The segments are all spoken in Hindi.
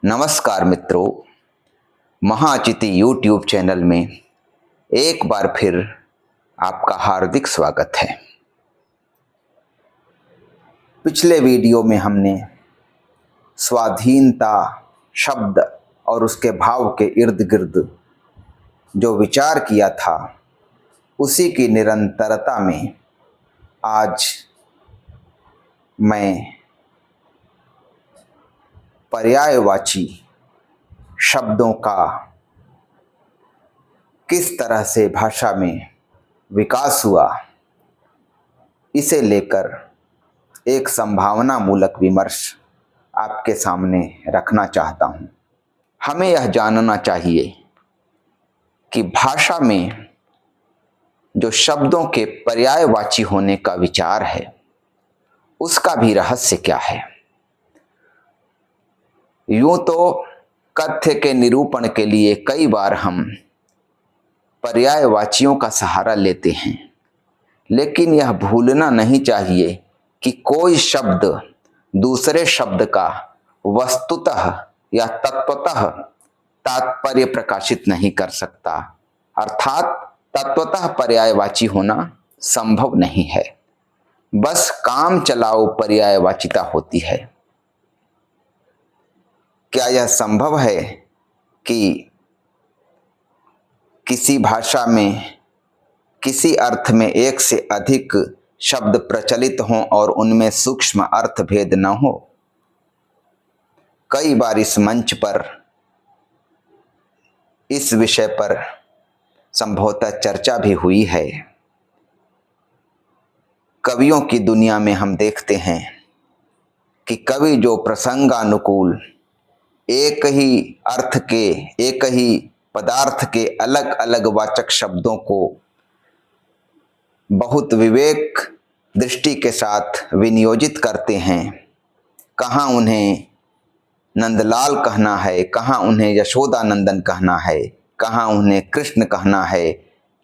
नमस्कार मित्रों, महाअतिथि यूट्यूब चैनल में एक बार फिर आपका हार्दिक स्वागत है। पिछले वीडियो में हमने स्वाधीनता शब्द और उसके भाव के इर्द गिर्द जो विचार किया था, उसी की निरंतरता में आज मैं पर्यायवाची शब्दों का किस तरह से भाषा में विकास हुआ, इसे लेकर एक संभावना मूलक विमर्श आपके सामने रखना चाहता हूँ। हमें यह जानना चाहिए कि भाषा में जो शब्दों के पर्यायवाची होने का विचार है, उसका भी रहस्य क्या है। यूं तो कथ्य के निरूपण के लिए कई बार हम पर्यायवाचियों का सहारा लेते हैं, लेकिन यह भूलना नहीं चाहिए कि कोई शब्द दूसरे शब्द का वस्तुतः या तत्वतः तात्पर्य प्रकाशित नहीं कर सकता, अर्थात तत्वतः पर्यायवाची होना संभव नहीं है। बस काम चलाओ पर्यायवाचिता होती है। क्या यह संभव है कि किसी भाषा में किसी अर्थ में एक से अधिक शब्द प्रचलित हों और उनमें सूक्ष्म अर्थ भेद न हो? कई बार इस मंच पर इस विषय पर संभवतः चर्चा भी हुई है। कवियों की दुनिया में हम देखते हैं कि कवि जो प्रसंगानुकूल एक ही अर्थ के, एक ही पदार्थ के अलग अलग वाचक शब्दों को बहुत विवेक दृष्टि के साथ विनियोजित करते हैं। कहाँ उन्हें नंदलाल कहना है, कहाँ उन्हें यशोदा नंदन कहना है, कहाँ उन्हें कृष्ण कहना है,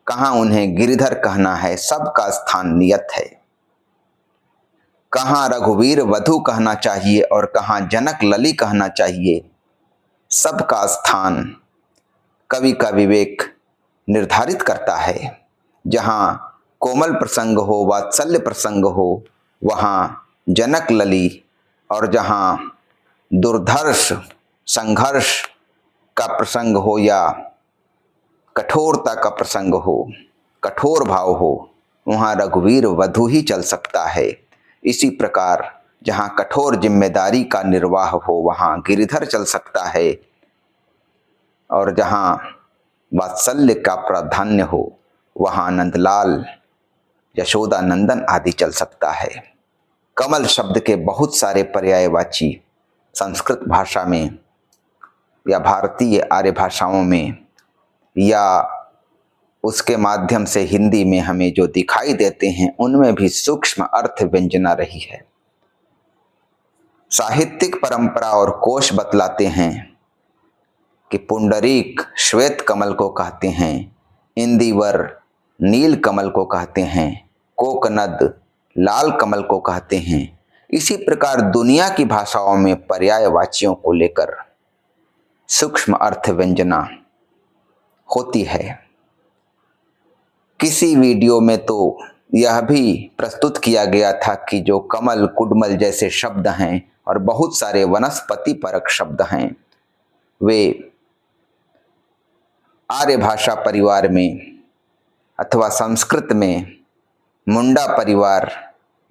कहाँ उन्हें गिरिधर कहना है, सबका स्थान नियत है। कहाँ रघुवीर वधु कहना चाहिए और कहाँ जनक लली कहना चाहिए, सबका स्थान कवि का विवेक निर्धारित करता है। जहाँ कोमल प्रसंग हो, वात्सल्य प्रसंग हो, वहाँ जनक लली, और जहाँ दुर्धर्ष संघर्ष का प्रसंग हो या कठोरता का प्रसंग हो, कठोर भाव हो, वहाँ रघुवीर वधु ही चल सकता है। इसी प्रकार जहाँ कठोर जिम्मेदारी का निर्वाह हो, वहाँ गिरिधर चल सकता है, और जहाँ वात्सल्य का प्राधान्य हो, वहाँ नंदलाल यशोदा नंदन आदि चल सकता है। कमल शब्द के बहुत सारे पर्यायवाची संस्कृत भाषा में या भारतीय आर्य भाषाओं में या उसके माध्यम से हिंदी में हमें जो दिखाई देते हैं, उनमें भी सूक्ष्म अर्थ व्यंजना रही है। साहित्यिक परंपरा और कोश बतलाते हैं कि पुंडरीक श्वेत कमल को कहते हैं, इंदिवर नील कमल को कहते हैं, कोकनद लाल कमल को कहते हैं। इसी प्रकार दुनिया की भाषाओं में पर्यायवाचियों को लेकर सूक्ष्म अर्थ व्यंजना होती है। किसी वीडियो में तो यह भी प्रस्तुत किया गया था कि जो कमल कुडमल जैसे शब्द हैं और बहुत सारे वनस्पति परक शब्द हैं, वे आर्य भाषा परिवार में अथवा संस्कृत में मुंडा परिवार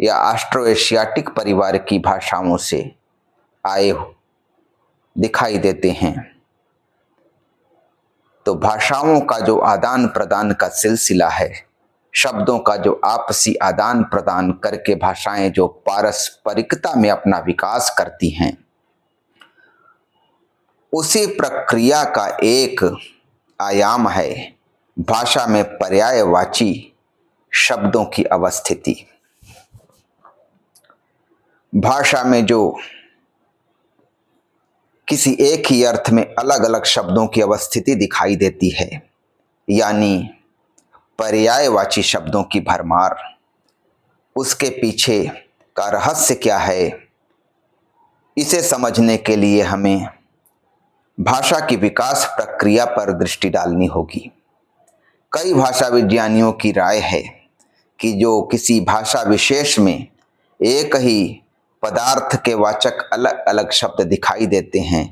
या ऑस्ट्रो एशियाटिक परिवार की भाषाओं से आए दिखाई देते हैं। तो भाषाओं का जो आदान प्रदान का सिलसिला है, शब्दों का जो आपसी आदान प्रदान करके भाषाएं जो पारस्परिकता में अपना विकास करती हैं, उसी प्रक्रिया का एक आयाम है भाषा में पर्यायवाची शब्दों की अवस्थिति। भाषा में जो किसी एक ही अर्थ में अलग अलग शब्दों की अवस्थिति दिखाई देती है, यानी पर्यायवाची शब्दों की भरमार, उसके पीछे का रहस्य क्या है, इसे समझने के लिए हमें भाषा की विकास प्रक्रिया पर दृष्टि डालनी होगी। कई भाषा विज्ञानियों की राय है कि जो किसी भाषा विशेष में एक ही पदार्थ के वाचक अलग अलग शब्द दिखाई देते हैं,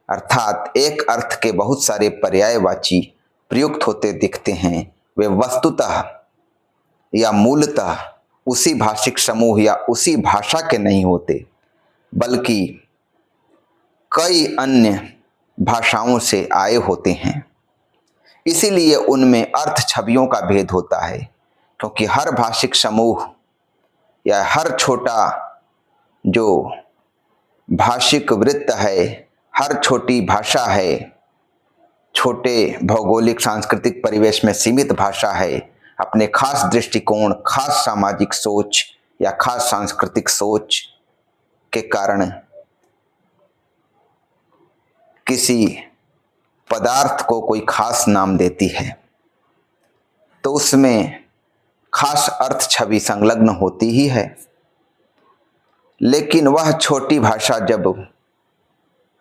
अर्थात एक अर्थ के बहुत सारे पर्यायवाची प्रयुक्त होते दिखते हैं, वे वस्तुतः या मूलतः उसी भाषिक समूह या उसी भाषा के नहीं होते, बल्कि कई अन्य भाषाओं से आए होते हैं। इसीलिए उनमें अर्थ छवियों का भेद होता है, क्योंकि हर भाषिक समूह या हर छोटा जो भाषिक वृत्त है, हर छोटी भाषा है, छोटे भौगोलिक सांस्कृतिक परिवेश में सीमित भाषा है, अपने खास दृष्टिकोण, खास सामाजिक सोच या खास सांस्कृतिक सोच के कारण किसी पदार्थ को कोई खास नाम देती है, तो उसमें खास अर्थ छवि संलग्न होती ही है। लेकिन वह छोटी भाषा जब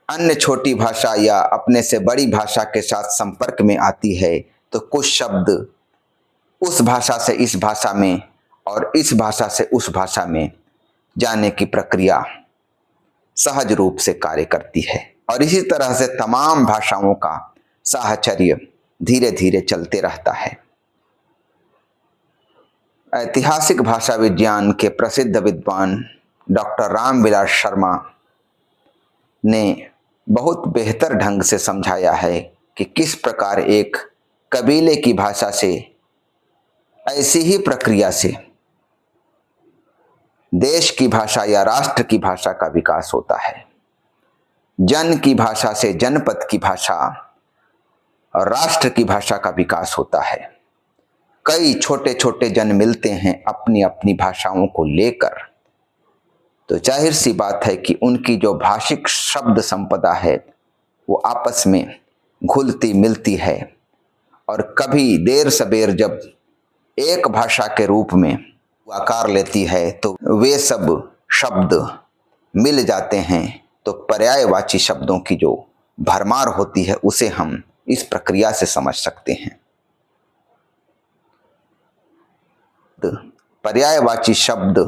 अन्य छोटी भाषा या अपने से बड़ी भाषा के साथ संपर्क में आती है, तो कुछ शब्द उस भाषा से इस भाषा में और इस भाषा से उस भाषा में जाने की प्रक्रिया सहज रूप से कार्य करती है। और इसी तरह से तमाम भाषाओं का साहचर्य धीरे धीरे चलते रहता है। ऐतिहासिक भाषा विज्ञान के प्रसिद्ध विद्वान डॉक्टर रामविलास शर्मा ने बहुत बेहतर ढंग से समझाया है कि किस प्रकार एक कबीले की भाषा से, ऐसी ही प्रक्रिया से देश की भाषा या राष्ट्र की भाषा का विकास होता है। जन की भाषा से जनपद की भाषा और राष्ट्र की भाषा का विकास होता है। कई छोटे छोटे जन मिलते हैं अपनी अपनी भाषाओं को लेकर, तो जाहिर सी बात है कि उनकी जो भाषिक शब्द संपदा है वो आपस में घुलती मिलती है, और कभी देर सबेर जब एक भाषा के रूप में आकार लेती है तो वे सब शब्द मिल जाते हैं। तो पर्यायवाची शब्दों की जो भरमार होती है उसे हम इस प्रक्रिया से समझ सकते हैं। पर्यायवाची शब्द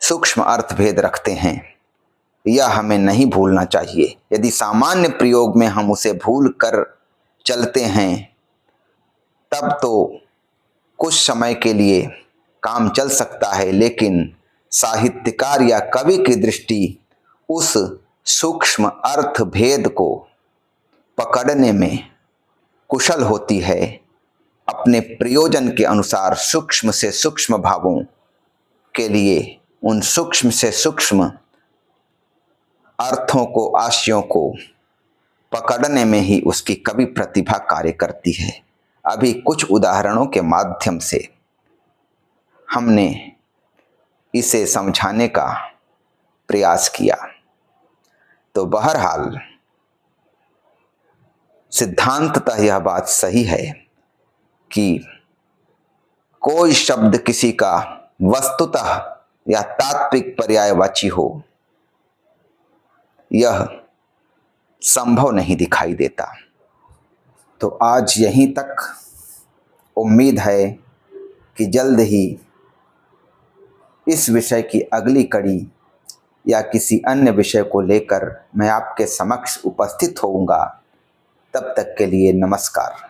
सूक्ष्म अर्थ भेद रखते हैं, यह हमें नहीं भूलना चाहिए। यदि सामान्य प्रयोग में हम उसे भूल कर चलते हैं तब तो कुछ समय के लिए काम चल सकता है, लेकिन साहित्यकार या कवि की दृष्टि उस सूक्ष्म अर्थ भेद को पकड़ने में कुशल होती है। अपने प्रयोजन के अनुसार सूक्ष्म से सूक्ष्म भावों के लिए उन सूक्ष्म से सूक्ष्म अर्थों को, आशयों को पकड़ने में ही उसकी कवि प्रतिभा कार्य करती है। अभी कुछ उदाहरणों के माध्यम से हमने इसे समझाने का प्रयास किया। तो बहरहाल सिद्धांततः यह बात सही है कि कोई शब्द किसी का वस्तुतः या तात्विक पर्यायवाची हो, यह संभव नहीं दिखाई देता। तो आज यहीं तक। उम्मीद है कि जल्द ही इस विषय की अगली कड़ी या किसी अन्य विषय को लेकर मैं आपके समक्ष उपस्थित होऊंगा। तब तक के लिए नमस्कार।